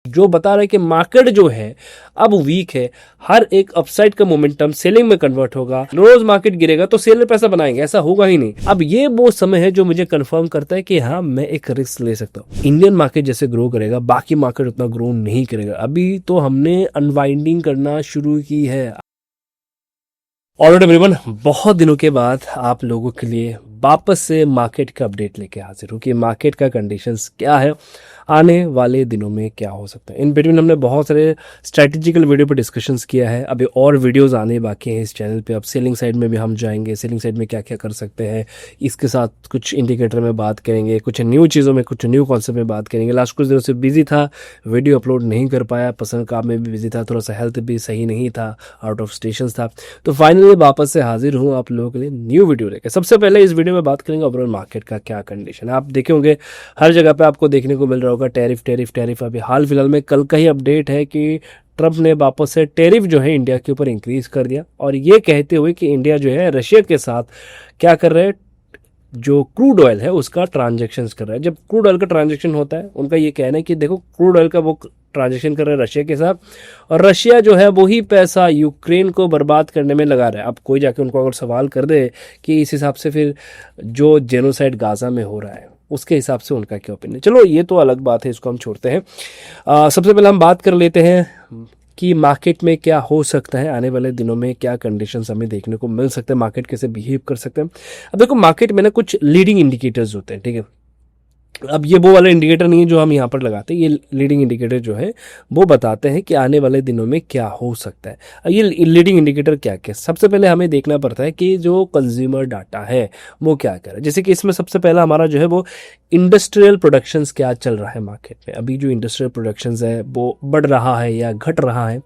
जो बता रहा है कि मार्केट जो है अब वीक है, हर एक अपसाइड का मोमेंटम सेलिंग में कन्वर्ट होगा, रोज मार्केट गिरेगा तो सेलर पैसा बनाएंगे, ऐसा होगा ही नहीं। अब ये वो समय है जो मुझे कंफर्म करता है कि हाँ मैं एक रिस्क ले सकता हूँ। इंडियन मार्केट जैसे ग्रो करेगा, बाकी मार्केट उतना ग्रो नहीं करेगा। अभी तो हमने अनवाइंडिंग करना शुरू की है। ऑलराइट एवरीवन, बहुत दिनों के बाद आप लोगों के लिए वापस से मार्केट का अपडेट लेके हाजिर हूँ कि मार्केट का कंडीशंस क्या है, आने वाले दिनों में क्या हो सकता है। इन बिटवीन हमने बहुत सारे स्ट्रैटेजिकल वीडियो पर डिस्कशंस किया है, अभी और वीडियोस आने बाकी हैं इस चैनल पे। अब सेलिंग साइड में भी हम जाएंगे, सेलिंग साइड में क्या क्या कर सकते हैं, इसके साथ कुछ इंडिकेटर में बात करेंगे, कुछ न्यू चीज़ों में, कुछ न्यू कॉन्सेप्ट में बात करेंगे। लास्ट कुछ दिनों से बिजी था, वीडियो अपलोड नहीं कर पाया, पर्सनल काम में भी बिजी था, थोड़ा सा हेल्थ भी सही नहीं था, आउट ऑफ स्टेशन था। तो फाइनली वापस से हाजिर हूँ आप लोगों के लिए न्यू वीडियो लेकर। सबसे पहले इस वीडियो में बात करेंगे ओवरऑल मार्केट का क्या कंडीशन है। आप देखे होंगे हर जगह पे आपको देखने को मिल रहा होगा टैरिफ टैरिफ टैरिफ। अभी हाल फिलहाल में कल का ही अपडेट है कि ट्रंप ने वापस से टैरिफ जो है इंडिया के ऊपर इंक्रीज कर दिया, और ये कहते हुए कि इंडिया जो है रशिया के साथ क्या कर रहे हैं, जो क्रूड ऑयल है उसका ट्रांजैक्शंस कर रहा है। जब क्रूड ऑयल का ट्रांजैक्शन होता है, उनका ये कहना है कि देखो क्रूड ऑयल का वो ट्रांजैक्शन कर रहा है रशिया के साथ, और रशिया जो है वही पैसा यूक्रेन को बर्बाद करने में लगा रहा है। अब कोई जाके उनको अगर सवाल कर दे कि इस हिसाब से फिर जो जेनोसाइड गाजा में हो रहा है उसके हिसाब से उनका क्या ओपिनियन। चलो ये तो अलग बात है, इसको हम छोड़ते हैं। सबसे पहले हम बात कर लेते हैं कि मार्केट में क्या हो सकता है, आने वाले दिनों में क्या कंडीशंस हमें देखने को मिल सकते हैं, मार्केट कैसे बिहेव कर सकते हैं। अब देखो मार्केट में ना कुछ लीडिंग इंडिकेटर्स होते हैं, ठीक है। अब ये वो वाला इंडिकेटर नहीं है जो हम यहाँ पर लगाते हैं, ये लीडिंग इंडिकेटर जो है वो बताते हैं कि आने वाले दिनों में क्या हो सकता है। अब ये लीडिंग इंडिकेटर क्या क्या, सबसे पहले हमें देखना पड़ता है कि जो कंज्यूमर डाटा है वो क्या कर रहा है। जैसे कि इसमें सबसे पहला हमारा जो है वो इंडस्ट्रियल प्रोडक्शंस क्या चल रहा है मार्केट में। अभी जो इंडस्ट्रियल प्रोडक्शंस है वो बढ़ रहा है या घट रहा है।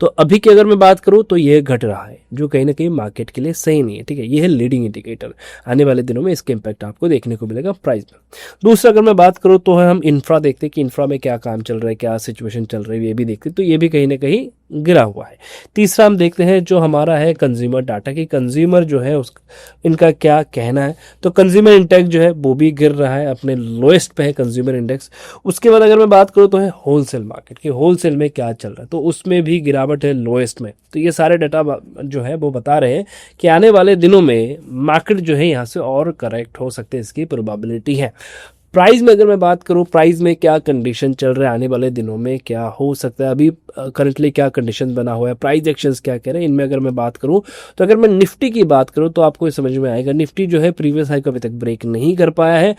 तो अभी की अगर मैं बात करूँ तो ये घट रहा है, जो कहीं ना कहीं मार्केट के लिए सही नहीं है, ठीक है। ये है लीडिंग इंडिकेटर, आने वाले दिनों में इसके इम्पैक्ट आपको देखने को मिलेगा प्राइस में। दूसरा अगर मैं बात करूँ तो है हम इंफ्रा देखते हैं कि इंफ्रा में क्या काम चल रहा है, क्या सिचुएशन चल रही है, ये भी देखते हैं। तो ये भी कहीं ना कहीं गिरा हुआ है। तीसरा हम देखते हैं जो हमारा है कंज्यूमर डाटा, कि कंज्यूमर जो है इनका क्या कहना है। तो कंज्यूमर इंडेक्स जो है वो भी गिर रहा है, अपने लोएस्ट पे है कंज्यूमर इंडेक्स। उसके बाद अगर मैं बात करूँ तो है होलसेल मार्केट, कि होलसेल में क्या चल रहा है, तो उसमें भी गिरावट है लोएस्ट में। तो ये सारे डाटा जो है वो बता रहे हैं कि आने वाले दिनों में मार्केट जो है यहाँ से और करेक्ट हो सकते हैं, इसकी प्रोबेबिलिटी है। प्राइस में अगर मैं बात करूं, प्राइस में क्या कंडीशन चल रहा है, आने वाले दिनों में क्या हो सकता है, अभी करंटली क्या कंडीशन बना हुआ है, प्राइस एक्शंस क्या कह रहे हैं, इनमें अगर मैं बात करूं तो अगर मैं निफ्टी की बात करूं तो आपको ये समझ में आएगा। निफ्टी जो है प्रीवियस हाई को अभी तक ब्रेक नहीं कर पाया है,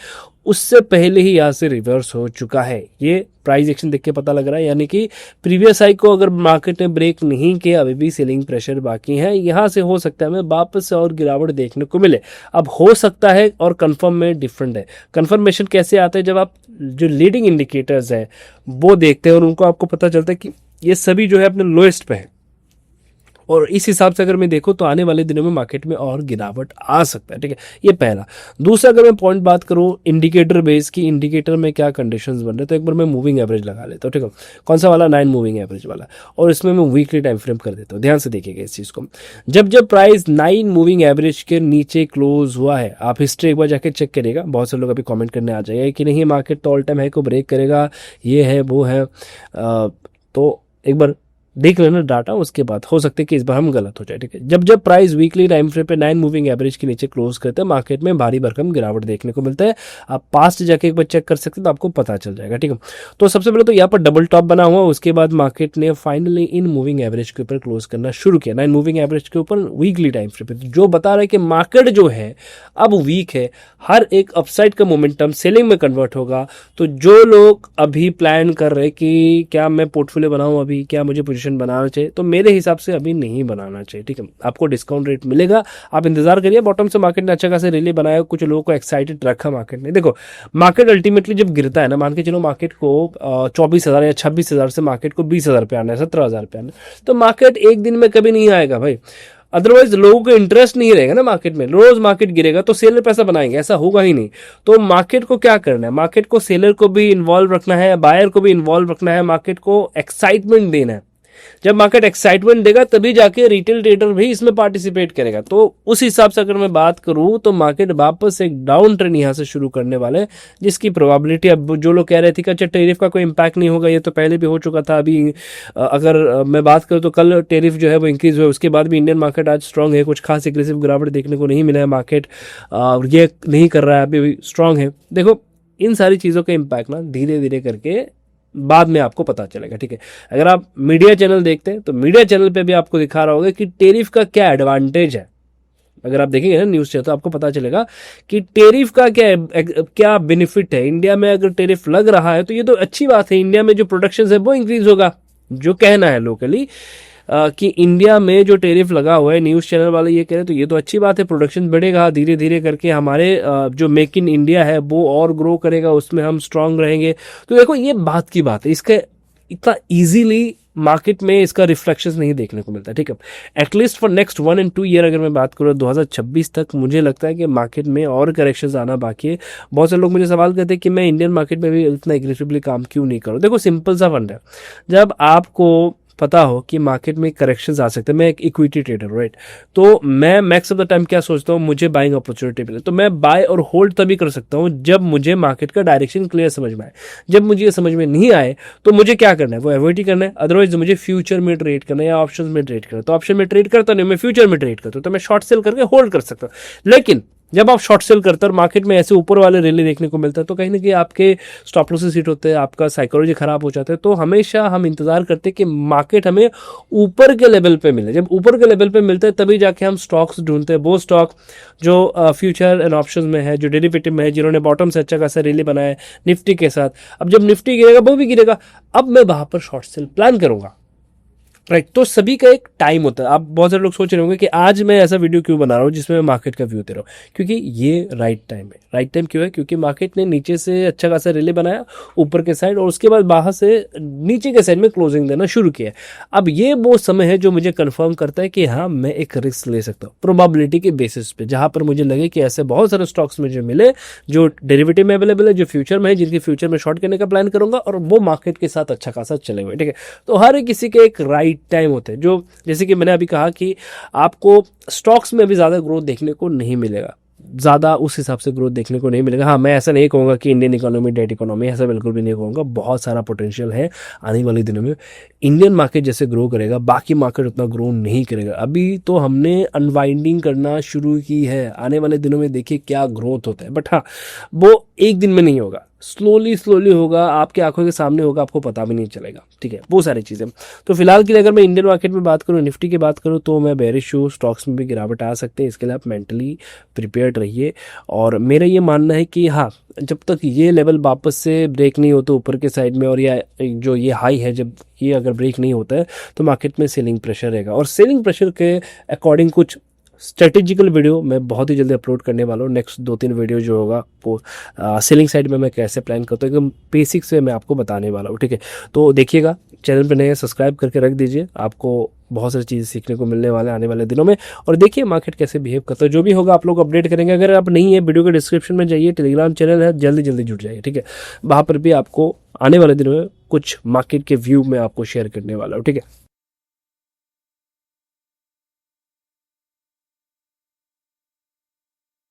उससे पहले ही यहाँ से रिवर्स हो चुका है। ये प्राइस एक्शन देख के पता लग रहा है, यानी कि प्रीवियस हाई को अगर मार्केट ने ब्रेक नहीं किया, अभी भी सेलिंग प्रेशर बाकी है। यहाँ से हो सकता है हमें वापस से और गिरावट देखने को मिले। अब हो सकता है और कंफर्म में डिफरेंट है। कंफर्मेशन कैसे आता है, जब आप जो लीडिंग इंडिकेटर्स है वो देखते हैं और उनको आपको पता चलता है कि ये सभी जो है अपने लोएस्ट पे है, और इस हिसाब से अगर मैं देखूं तो आने वाले दिनों में मार्केट में और गिरावट आ सकता है, ठीक है। ये पहला। दूसरा अगर मैं पॉइंट बात करूं इंडिकेटर बेस की, इंडिकेटर में क्या कंडीशंस बन रहे हैं, तो एक बार मैं मूविंग एवरेज लगा लेता हूं, ठीक है। कौन सा वाला, 9 मूविंग एवरेज वाला, और इसमें मैं वीकली टाइम फ्रेम कर देता हूं। ध्यान से देखिएगा इस चीज को। जब जब प्राइस 9 मूविंग एवरेज के नीचे क्लोज हुआ है, आप हिस्ट्री एक बार जाके चेक करिएगा। बहुत से लोग अभी कॉमेंट करने आ जाएगा कि नहीं मार्केट तो ऑल टाइम हाई को ब्रेक करेगा, ये है वो है, तो एक बार देख लेना डाटा, उसके बाद हो सकता है कि इस बार हम गलत हो जाए, ठीक है। जब जब प्राइस वीकली टाइम फ्रेम पे 9 मूविंग एवरेज के नीचे क्लोज करते हैं, मार्केट में भारी भरकम गिरावट देखने को मिलता है। आप पास्ट जाके एक बार चेक कर सकते हैं तो आपको पता चल जाएगा, ठीक है। तो सबसे पहले तो यहाँ पर डबल टॉप बना हुआ, उसके बाद मार्केट ने फाइनली इन मूविंग एवरेज के ऊपर क्लोज करना शुरू किया, 9 मूविंग एवरेज के ऊपर वीकली टाइम फ्रेम पे, जो बता रहा है कि मार्केट जो है अब वीक है, हर एक अपसाइड का मोमेंटम सेलिंग में कन्वर्ट होगा। तो जो लोग अभी प्लान कर रहे कि क्या मैं पोर्टफोलियो बनाऊं, अभी क्या मुझे पोजीशन बनाना चाहिए, तो मेरे हिसाब से अभी नहीं बनाना चाहिए, ठीक है। आपको डिस्काउंट रेट मिलेगा, आप इंतजार करिए। बॉटम से मार्केट ने अच्छा खासा रैली बनाया, कुछ लोगों को एक्साइटेड रखा मार्केट ने। देखो मार्केट अल्टीमेटली जब गिरता है ना, मान के चलो मार्केट को 24,000 या 26,000 से मार्केट को 20,000 पे आना है, 17,000 पे आना है, तो मार्केट एक दिन में कभी नहीं आएगा भाई। अदरवाइज लोगों को इंटरेस्ट नहीं रहेगा ना मार्केट में, रोज मार्केट गिरेगा तो सेलर पैसा बनाएंगे, ऐसा होगा ही नहीं। तो मार्केट को क्या करना है, मार्केट को सेलर को भी इन्वॉल्व रखना है, बायर को भी इन्वॉल्व रखना है, मार्केट को एक्साइटमेंट देना है। जब मार्केट एक्साइटमेंट देगा तभी जाके रिटेल ट्रेडर भी इसमें पार्टिसिपेट करेगा। तो उस हिसाब से अगर मैं बात करूं तो मार्केट वापस एक डाउन ट्रेंड यहां से शुरू करने वाले हैं, जिसकी प्रोबेबिलिटी, अब जो लोग कह रहे थे कि अच्छा टेरिफ का कोई इम्पैक्ट नहीं होगा, ये तो पहले भी हो चुका था। अभी अगर मैं बात करूं तो कल टेरिफ जो है वो इंक्रीज हुआ, उसके बाद भी इंडियन मार्केट आज स्ट्रांग है, कुछ खास एग्रेसिव गिरावट देखने को नहीं मिला है। मार्केट ये नहीं कर रहा है, अभी स्ट्रांग है। देखो इन सारी चीज़ों का इम्पैक्ट ना धीरे धीरे करके बाद में आपको पता चलेगा, ठीक है। अगर आप मीडिया चैनल देखते हैं तो मीडिया चैनल पे भी आपको दिखा रहा होगा कि टेरिफ का क्या एडवांटेज है। अगर आप देखेंगे ना न्यूज़ चैनल तो आपको पता चलेगा कि टेरिफ का क्या बेनिफिट है। इंडिया में अगर टेरिफ लग रहा है तो ये तो अच्छी बात है, इंडिया में जो प्रोडक्शन है वो इंक्रीज होगा। जो कहना है लोकली कि इंडिया में जो टेरिफ लगा हुआ है, न्यूज़ चैनल वाले ये कह रहे हैं, तो ये तो अच्छी बात है, प्रोडक्शन बढ़ेगा धीरे धीरे करके, हमारे जो मेक इन इंडिया है वो और ग्रो करेगा, उसमें हम स्ट्रांग रहेंगे। तो देखो ये बात की बात है, इसका इतना इजीली मार्केट में इसका रिफ्लेक्शन नहीं देखने को मिलता है, ठीक है। At least for next 1 and 2 year अगर मैं बात करूँ 2026 तक, मुझे लगता है कि मार्केट में और करेक्शंस आना बाकी है। बहुत से लोग मुझे सवाल करते हैं कि मैं इंडियन मार्केट में भी इतना एग्रेसिवली काम क्यों नहीं करूँ। देखो सिंपल सा फंड है, जब आपको पता हो कि मार्केट में करेक्शंस आ सकते हैं, मैं एक इक्विटी ट्रेडर, राइट, तो मैं मैक्स ऑफ द टाइम क्या सोचता हूँ, मुझे बाइंग अपॉर्चुनिटी मिले तो मैं बाय और होल्ड तभी कर सकता हूँ जब मुझे मार्केट का डायरेक्शन क्लियर समझ में आए। जब मुझे ये समझ में नहीं आए तो मुझे क्या करना है, वो अवॉइड ही करना है। अदरवाइज मुझे फ्यूचर में ट्रेड करना है या ऑप्शन में ट्रेड करना है, तो ऑप्शन में ट्रेड करता नहीं, मैं फ्यूचर में ट्रेड करता हूँ, तो मैं शॉर्ट सेल करके होल्ड कर सकता हूँ। लेकिन जब आप शॉर्ट सेल करते हैं और मार्केट में ऐसे ऊपर वाले रैली देखने को मिलता है तो कहीं ना कहीं आपके स्टॉप लॉसेस हिट होते हैं, आपका साइकोलॉजी खराब हो जाता है। तो हमेशा हम इंतजार करते हैं कि मार्केट हमें ऊपर के लेवल पे मिले। जब ऊपर के लेवल पे मिलता है तभी जाके हम स्टॉक्स ढूंढते हैं, वो स्टॉक जो फ्यूचर एंड ऑप्शंस में है, जो डेरिवेटिव में है, जिन्होंने बॉटम से अच्छा खासा रैली बनाया है निफ्टी के साथ। अब जब निफ्टी गिरेगा वो भी गिरेगा, अब मैं वहां पर शॉर्ट सेल प्लान करूंगा, राइट। तो सभी का एक टाइम होता है। आप बहुत सारे लोग सोच रहे होंगे कि आज मैं ऐसा वीडियो क्यों बना रहा हूँ जिसमें मैं मार्केट का व्यू दे रहा हूँ, क्योंकि ये राइट टाइम है। राइट टाइम क्यों है, क्योंकि मार्केट ने नीचे से अच्छा खासा रैली बनाया ऊपर के साइड, और उसके बाद बाहर से नीचे के साइड में क्लोजिंग देना शुरू किया। अब ये वो समय है जो मुझे कंफर्म करता है कि हाँ मैं एक रिस्क ले सकता हूँ प्रोबेबिलिटी के बेसिस पे, जहां पर मुझे लगे कि ऐसे बहुत सारे स्टॉक्स मुझे मिले जो डेरिवेटिव में अवेलेबल है, जो फ्यूचर में है, जिनकी फ्यूचर में शॉर्ट करने का प्लान करूंगा और वो मार्केट के साथ अच्छा खासा चले हुए, ठीक है। तो हर किसी के एक राइट टाइम होते हैं, जो जैसे कि मैंने अभी कहा कि आपको स्टॉक्स में अभी ज्यादा ग्रोथ देखने को नहीं मिलेगा, ज्यादा उस हिसाब से ग्रोथ देखने को नहीं मिलेगा। हाँ मैं ऐसा नहीं कहूंगा कि इंडियन इकोनॉमी डेट इकोनॉमी, ऐसा बिल्कुल भी नहीं कहूंगा। बहुत सारा पोटेंशियल है आने वाले दिनों में। इंडियन मार्केट जैसे ग्रो करेगा बाकी मार्केट उतना ग्रो नहीं करेगा। अभी तो हमने अनवाइंडिंग करना शुरू की है, आने वाले दिनों में देखिए क्या ग्रोथ होता है। बट हाँ वो एक दिन में नहीं होगा, स्लोली होगा, आपके आंखों के सामने होगा, आपको पता भी नहीं चलेगा, ठीक है। वो सारी चीज़ें। तो फिलहाल के लिए अगर मैं इंडियन मार्केट में बात करूँ, निफ्टी की बात करूँ, तो मैं बेरिश हूँ, स्टॉक्स में भी गिरावट आ सकते हैं, इसके लिए आप मेंटली प्रिपेयर्ड रहिए। और मेरा ये मानना है कि हाँ जब तक ये लेवल वापस से ब्रेक नहीं होता ऊपर के साइड में, और या जो ये हाई है जब ये अगर ब्रेक नहीं होता है तो मार्केट में सेलिंग प्रेशर रहेगा। और सेलिंग प्रेशर के अकॉर्डिंग कुछ स्ट्रेटेजिकल वीडियो मैं बहुत ही जल्दी अपलोड करने वाला हूँ। नेक्स्ट 2-3 वीडियो जो होगा वो सेलिंग साइड में मैं कैसे प्लान करता हूँ एकदम बेसिक्स से मैं आपको बताने वाला हूँ, ठीक है। तो देखिएगा, चैनल पे नए सब्सक्राइब करके रख दीजिए, आपको बहुत सारी चीज़ें सीखने को मिलने वाले आने वाले दिनों में। और देखिए मार्केट कैसे बिहेव करता है, जो भी होगा आप लोग अपडेट करेंगे। अगर आप नहीं है, वीडियो के डिस्क्रिप्शन में जाइए, टेलीग्राम चैनल है, जल्दी जुड़ जाइए, ठीक है। वहाँ पर भी आपको आने वाले दिनों में कुछ मार्केट के व्यू में आपको शेयर करने वाला हूँ, ठीक है।